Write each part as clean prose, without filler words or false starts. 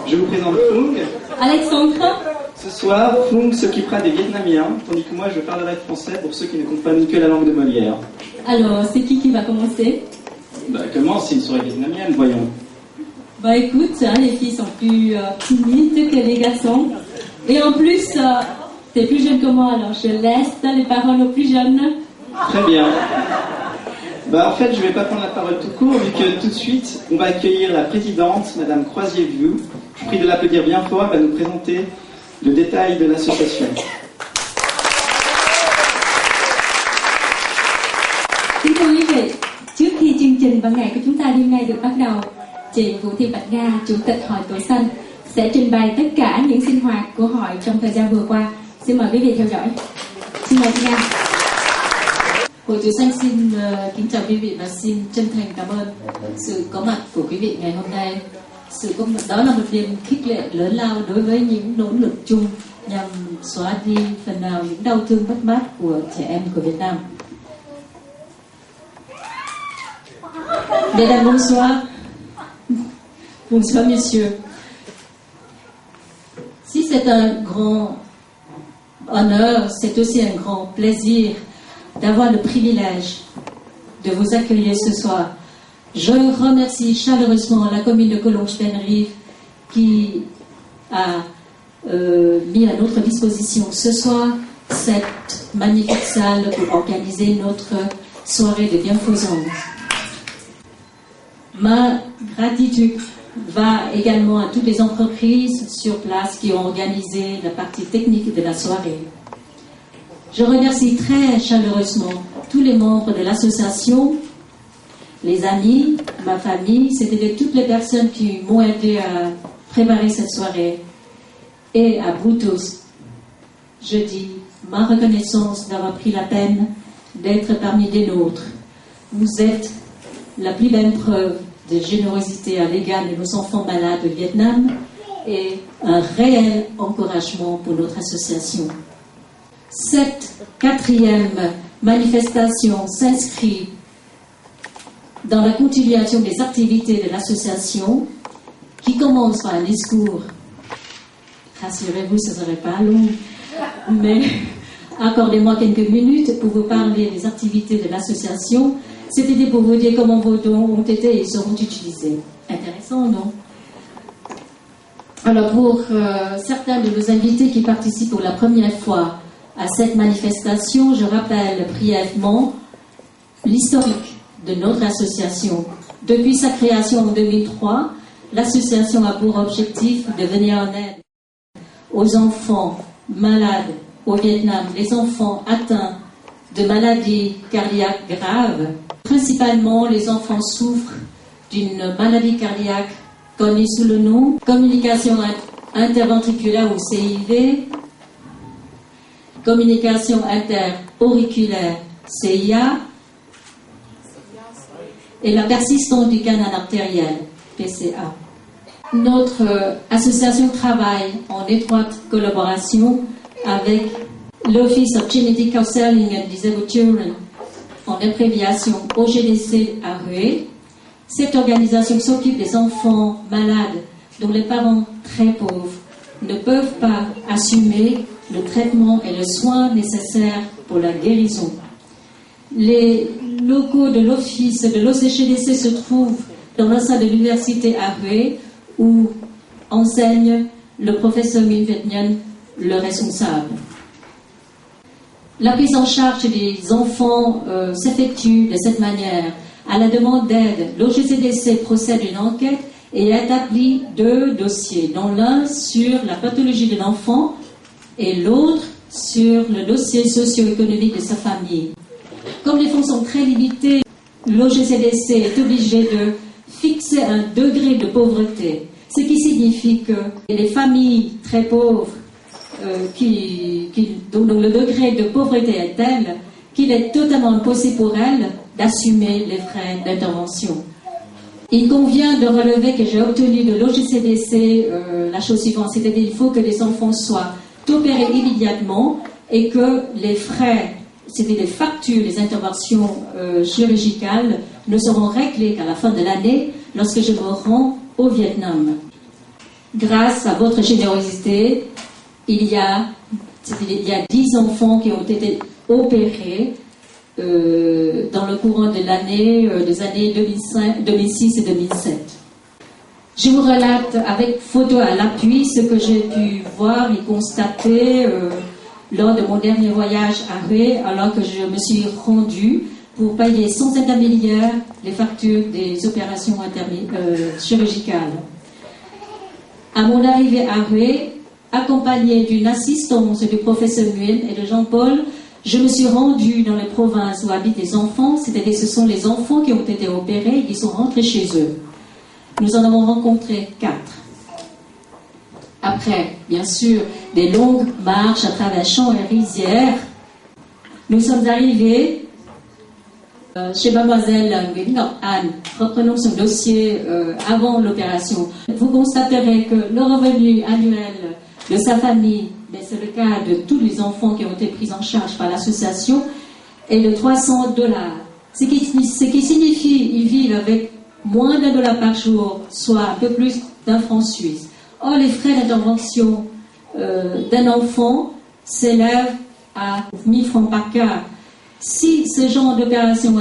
Je vous présente Fung. Alexandre. Ce soir, Fung s'occupera des Vietnamiens, tandis que moi je parlerai français pour ceux qui ne comprennent que la langue de Molière. Alors, c'est qui va commencer? Commence, c'est une soirée vietnamienne, voyons. Écoute, les filles sont plus timides que les garçons. Et en plus, t'es plus jeune que moi, alors je laisse les paroles aux plus jeunes. Très bien. En fait, je ne vais pas prendre la parole tout court, vu que tout de suite, on va accueillir la présidente, Madame Croisier-Vieux. Je vous prie de l'applaudir bien fort, elle va nous présenter le détail de l'association. Kính thưa quý vị, trước khi chương trình văn nghệ của chúng ta đêm nay được bắt đầu, chị Vũ Thị Bạch Nga, Chủ tịch Hội Tuổi Xanh, sẽ trình bày tất cả những sinh hoạt của hội trong thời gian vừa qua. Xin mời quý vị theo dõi. Xin mời chị Nga. Hội Tuổi Xanh xin kính chào quý vị và xin chân thành cảm ơn sự có mặt của quý vị ngày hôm nay. Đó là một niềm khích lệ lớn lao đối với những nỗ lực chung nhằm xóa đi phần nào những đau thương mất mát của trẻ em của Việt Nam. Mesdames, bonsoir. Bonsoir, messieurs. Si c'est un grand honneur, c'est aussi un grand plaisir d'avoir le privilège de vous accueillir ce soir. Je remercie chaleureusement la commune de Collonges-Penrive qui a mis à notre disposition ce soir cette magnifique salle pour organiser notre soirée de bienfaisance. Ma gratitude va également à toutes les entreprises sur place qui ont organisé la partie technique de la soirée. Je remercie très chaleureusement tous les membres de l'association, les amis, ma famille, c'est-à-dire toutes les personnes qui m'ont aidé à préparer cette soirée. Et à vous tous, je dis ma reconnaissance d'avoir pris la peine d'être parmi les nôtres. Vous êtes la plus belle preuve de générosité à l'égard de nos enfants malades au Vietnam et un réel encouragement pour notre association. Cette 4e manifestation s'inscrit dans la continuation des activités de l'association qui commence par un discours. Rassurez-vous, ce ne serait pas long, mais accordez-moi quelques minutes pour vous parler des activités de l'association. C'était pour vous dire comment vos dons ont été et seront utilisés. Intéressant, non? Alors pour certains de nos invités qui participent pour la première fois à cette manifestation, je rappelle brièvement l'historique de notre association. Depuis sa création en 2003, l'association a pour objectif de venir en aide aux enfants malades au Vietnam, les enfants atteints de maladies cardiaques graves. Principalement, les enfants souffrent d'une maladie cardiaque connue sous le nom communication interventriculaire ou CIV, communication interauriculaire CIA et la persistance du canal artériel PCA. Notre association travaille en étroite collaboration avec l'Office of Genetic Counseling and Disabled Children, en abréviation OGDC à Hue. Cette organisation s'occupe des enfants malades dont les parents très pauvres ne peuvent pas assumer le traitement et le soin nécessaires pour la guérison. Les locaux de l'office de l'OCGDC se trouvent dans l'enceinte de l'université à Hue où enseigne le professeur Minh Việt Nhân, le responsable. La prise en charge des enfants s'effectue de cette manière. À la demande d'aide, l'OGCDC procède à une enquête et établit 2 dossiers, dont l'un sur la pathologie de l'enfant et l'autre sur le dossier socio-économique de sa famille. Comme les fonds sont très limités, l'OGCDC est obligé de fixer un degré de pauvreté, ce qui signifie que les familles très pauvres dont le degré de pauvreté est tel qu'il est totalement impossible pour elles d'assumer les frais d'intervention. Il convient de relever que j'ai obtenu de l'OGCDC la chose suivante, c'est-à-dire qu'il faut que les enfants soient opérés immédiatement et que les frais, c'est-à-dire les factures, les interventions chirurgicales ne seront réglées qu'à la fin de l'année lorsque je me rends au Vietnam. Grâce à votre générosité, il y a 10 enfants qui ont été opérés dans le courant de l'année, des années 2006 et 2007. Je vous relate avec photo à l'appui ce que j'ai pu voir et constater lors de mon dernier voyage à Hue, alors que je me suis rendue pour payer sans intermédiaire les factures des opérations chirurgicales. À mon arrivée à Hue, accompagnée d'une assistance du professeur Nguyen et de Jean-Paul, je me suis rendue dans les provinces où habitent les enfants, c'est-à-dire ce sont les enfants qui ont été opérés et qui sont rentrés chez eux. Nous en avons rencontré 4. Après, bien sûr, des longues marches à travers champs et rizières, nous sommes arrivés chez mademoiselle Nguyễn Ngọc Anh. Reprenons son dossier avant l'opération. Vous constaterez que le revenu annuel de sa famille, mais c'est le cas de tous les enfants qui ont été pris en charge par l'association, est de $300. Ce qui signifie qu'ils vivent avec moins d'$1 par jour, soit un peu plus d'1 franc suisse. Or, les frais d'intervention d'un enfant s'élèvent à 1000 francs par cas. Si ce genre d'opérations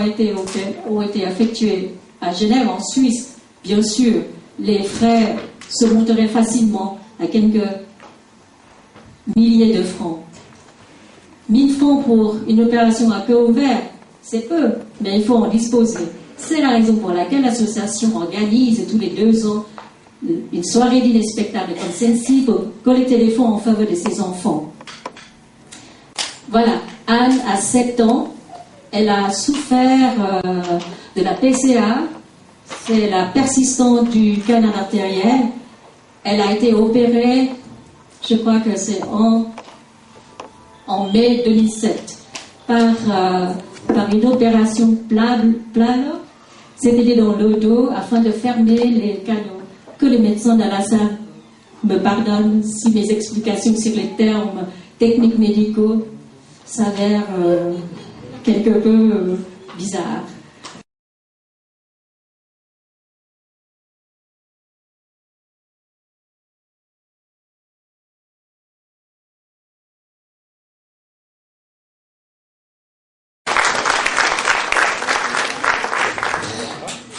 ont été effectuées à Genève, en Suisse, bien sûr, les frais se monteraient facilement à quelques milliers de francs. 1000 francs pour une opération à cœur ouvert, c'est peu, mais il faut en disposer. C'est la raison pour laquelle l'association organise tous les 2 ans une soirée dîner spectacle comme celle-ci pour collecter des fonds en faveur de ses enfants. Voilà, Anne a 7 ans, elle a souffert de la PCA, c'est la persistance du canal artériel. Elle a été opérée, je crois que c'est en mai 2007, par une opération plane, c'est-à-dire dans le dos, afin de fermer les canaux. Que les médecins d'Al-Azhar me pardonnent si mes explications sur les termes techniques médicaux s'avèrent quelque peu bizarres.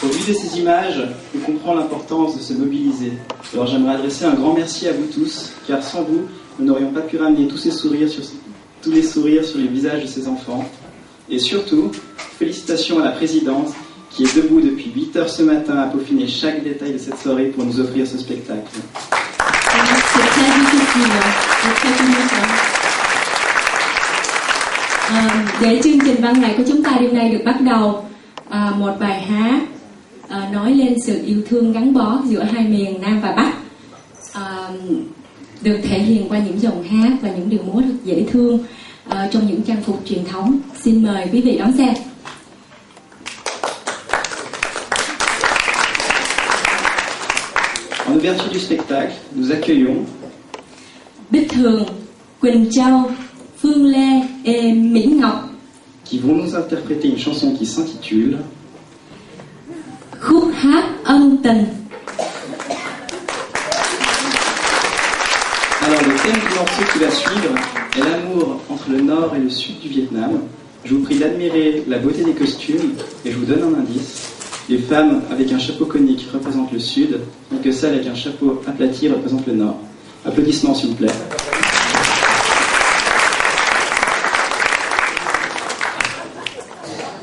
Au vu de ces images, on comprend l'importance de se mobiliser. Alors j'aimerais adresser un grand merci à vous tous, car sans vous, nous n'aurions pas pu ramener tous les sourires sur les visages de ces enfants. Et surtout, félicitations à la présidente qui est debout depuis 8 heures ce matin à peaufiner chaque détail de cette soirée pour nous offrir ce spectacle. C'est très difficile, c'est très difficile. Để chương trình văn nghệ của chúng ta đêm nay được bắt đầu, một bài hát nói lên sự yêu thương gắn bó giữa hai miền Nam và Bắc, được thể hiện qua những dòng hát và những điệu múa thật dễ thương trong những trang phục truyền thống. Xin mời quý vị đón xem. En ouverture du spectacle, nous accueillons Bích Thường, Quỳnh Châu, Phương Lê et Mỹ Ngọc qui vont nous interpréter une chanson qui s'intitule khúc hát ân tình. Alors le thème du morceau qui va suivre est l'amour entre le nord et le sud du Vietnam. Je vous prie d'admirer la beauté des costumes et je vous donne un indice. Les femmes avec un chapeau conique représentent le sud, tandis que celles avec un chapeau aplati représentent le nord. Applaudissements s'il vous plaît.